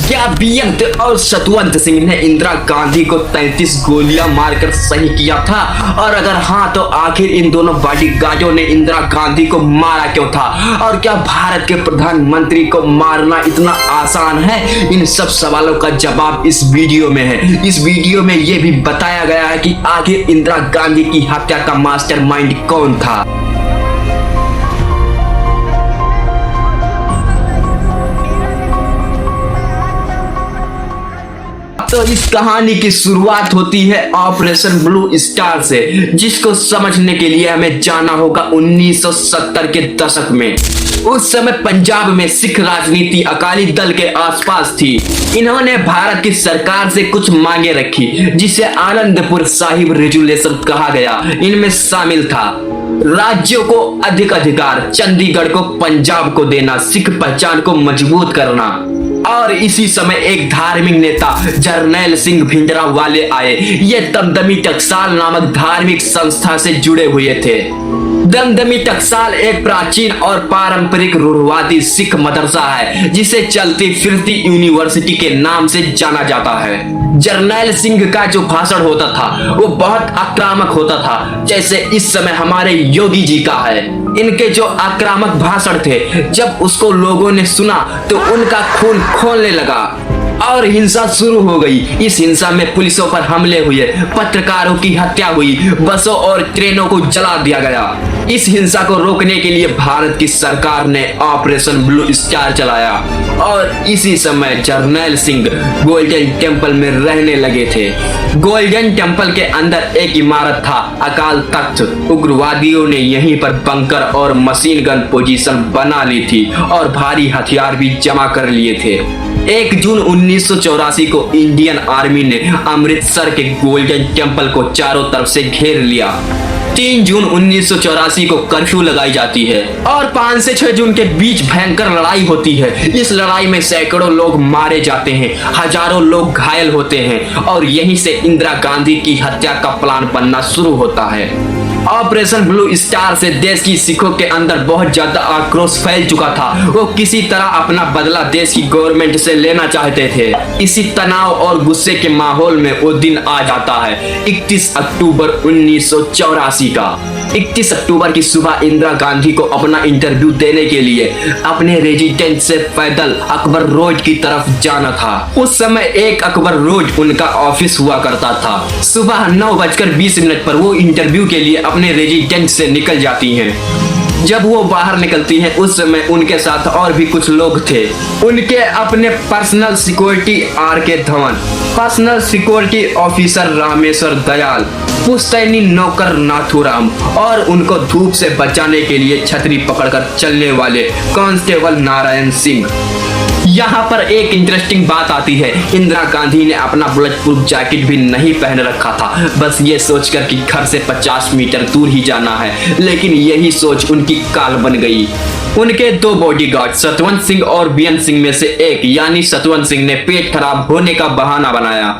क्या बेअंत और सतवंत सिंह ने इंदिरा गांधी को 33 गोलियां मारकर सही किया था? और अगर हाँ तो आखिर इन दोनों बॉडीगार्डों ने इंदिरा गांधी को मारा क्यों था? और क्या भारत के प्रधानमंत्री को मारना इतना आसान है? इन सब सवालों का जवाब इस वीडियो में है। इस वीडियो में यह भी बताया गया है कि आखिर इंदिरा गांधी की हत्या का मास्टरमाइंड कौन था। तो इस कहानी की शुरुआत होती है ऑपरेशन ब्लू स्टार से, जिसको समझने के लिए हमें जाना होगा 1970 के दशक में। उस समय पंजाब में सिख राजनीति अकाली दल के आसपास थी। इन्होंने भारत की सरकार से कुछ मांगे रखी, जिसे आनंदपुर साहिब रेजुलेशन कहा गया। इनमें शामिल था राज्यों को अधिक अधिकार, चंडीगढ़ को पंजाब को देना, सिख पहचान को मजबूत करना। और इसी समय एक धार्मिक नेता जरनैल सिंह भिंडरावाले आए। ये दमदमी टकसाल नामक धार्मिक संस्था से जुड़े हुए थे। दमदमी टकसाल एक प्राचीन और पारंपरिक रूढ़वादी सिख मदरसा है, जिसे चलती फिरती यूनिवर्सिटी के नाम से जाना जाता है। जरनैल सिंह का जो भाषण होता था वो बहुत आक्रामक होता था, जैसे इस समय हमारे योगी जी का है। इनके जो आक्रामक भाषण थे, जब उसको लोगों ने सुना तो उनका खून खौलने लगा और हिंसा शुरू हो गई। इस हिंसा में पुलिसों पर हमले हुए, पत्रकारों की हत्या हुई, बसों और ट्रेनों को जला दिया गया। इस हिंसा को रोकने के लिए भारत की सरकार ने ऑपरेशन ब्लू स्टार चलाया और इसी समय जरनैल सिंह गोल्डन टेम्पल में रहने लगे थे। गोल्डन टेम्पल के अंदर एक इमारत था, अकाल तख्त। उग्रवादियों ने यहीं पर बंकर और मशीन गन पोजीशन बना ली थी और भारी हथियार भी जमा कर लिए थे। 1 जून 1984 को इंडियन आर्मी ने अमृतसर के गोल्डन टेम्पल को चारों तरफ से घेर लिया। 3 जून 1984 को कर्फ्यू लगाई जाती है और 5 से 6 जून के बीच भयंकर लड़ाई होती है। इस लड़ाई में सैकड़ों लोग मारे जाते हैं, हजारों लोग घायल होते हैं और यहीं से इंदिरा गांधी की हत्या का प्लान बनना शुरू होता है। ऑपरेशन ब्लू स्टार से देश की सिखों के अंदर बहुत ज्यादा आक्रोश फैल चुका था। वो किसी तरह अपना बदला देश की गवर्नमेंट से लेना चाहते थे। इसी तनाव और गुस्से के माहौल में वो दिन आ जाता है 31 अक्टूबर 1984 का। 31 अक्टूबर की सुबह इंदिरा गांधी को अपना इंटरव्यू देने के लिए अपने रेजिडेंट से पैदल अकबर रोड की तरफ जाना था। उस समय 1 अकबर रोड उनका ऑफिस हुआ करता था। सुबह 9:20 पर वो इंटरव्यू के लिए अपने रेजिडेंट से निकल जाती हैं। जब वो बाहर निकलती हैं उस समय उनके साथ और भी कुछ लोग थे। उनके अपने personal security RK Dhawan, personal security officer Rameshwar Dayal, पुश्तैनी नौकर नाथुराम और उनको धूप से बचाने के लिए छतरी पकड़कर चलने वाले कांस्टेबल नारायण सिंह। यहाँ पर एक इंटरेस्टिंग बात आती है, इंदिरा गांधी ने अपना बुलेट प्रूफ जैकेट भी नहीं पहन रखा था, बस ये सोचकर कि घर से 50 मीटर दूर ही जाना है। लेकिन यही सोच उनकी काल बन गई। उनके 2 बॉडीगार्ड सतवंत सिंह और बेअंत सिंह में से एक यानी सतवंत सिंह ने पेट खराब होने का बहाना बनाया।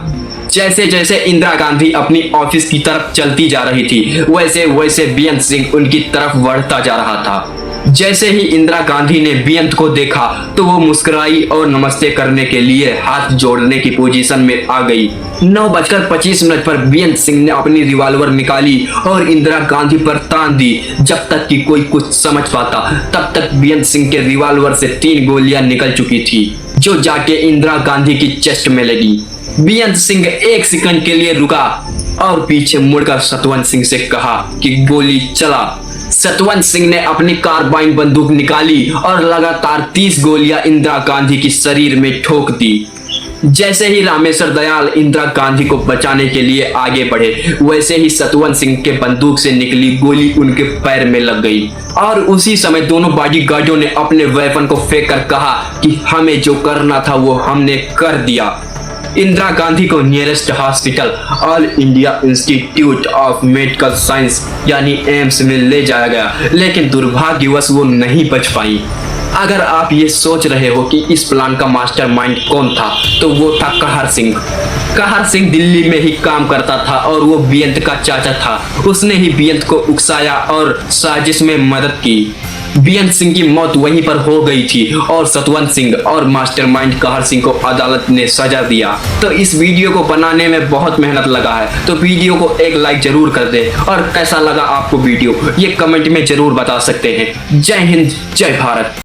जैसे जैसे इंदिरा गांधी अपनी ऑफिस की तरफ चलती जा रही थी, वैसे वैसे बेअंत सिंह उनकी तरफ बढ़ता जा रहा था। जैसे ही इंदिरा गांधी ने बेअंत को देखा तो वो मुस्कुराई और नमस्ते करने के लिए हाथ जोड़ने की पोजीशन में आ गई। 9:25 पर बेअंत सिंह ने अपनी रिवॉल्वर निकाली और इंदिरा गांधी पर तान दी। जब तक कि कोई कुछ समझ पाता तब तक बेअंत सिंह के रिवॉल्वर से 3 गोलियां निकल चुकी थी, जो जाके इंदिरा गांधी की चेस्ट में लगी। बेअंत सिंह 1 सेकंड के लिए रुका और पीछे मुड़कर सतवंत सिंह से कहा कि गोली चला। सतवंत सिंह ने अपनी कार्बाइन बंदूक निकाली और लगातार 30 गोलियां इंदिरा गांधी की शरीर में ठोक दी। जैसे ही रामेश्वर दयाल इंदिरा गांधी को बचाने के लिए आगे बढ़े, वैसे ही सतवंत सिंह के बंदूक से निकली गोली उनके पैर में लग गई और उसी समय दोनों बॉडीगार्डों ने अपने वेपन को फेंक कर कहा कि हमें जो करना था वो हमने कर दिया। इंदिरा गांधी को nearest hospital all India institute of medical science यानी एम्स में ले जाया गया, लेकिन दुर्भाग्यवश वो नहीं बच पाई। अगर आप ये सोच रहे हो कि इस प्लान का मास्टरमाइंड कौन था, तो वो था कहर सिंह। कहर सिंह दिल्ली में ही काम करता था और वो बेअंत का चाचा था। उसने ही बेअंत को उकसाया और साजिश में मदद की। बीएन सिंह की मौत वहीं पर हो गई थी और सतवंत सिंह और मास्टरमाइंड कहर सिंह को अदालत ने सजा दिया। तो इस वीडियो को बनाने में बहुत मेहनत लगा है, तो वीडियो को एक लाइक जरूर कर दे और कैसा लगा आपको वीडियो ये कमेंट में जरूर बता सकते हैं। जय हिंद, जय भारत।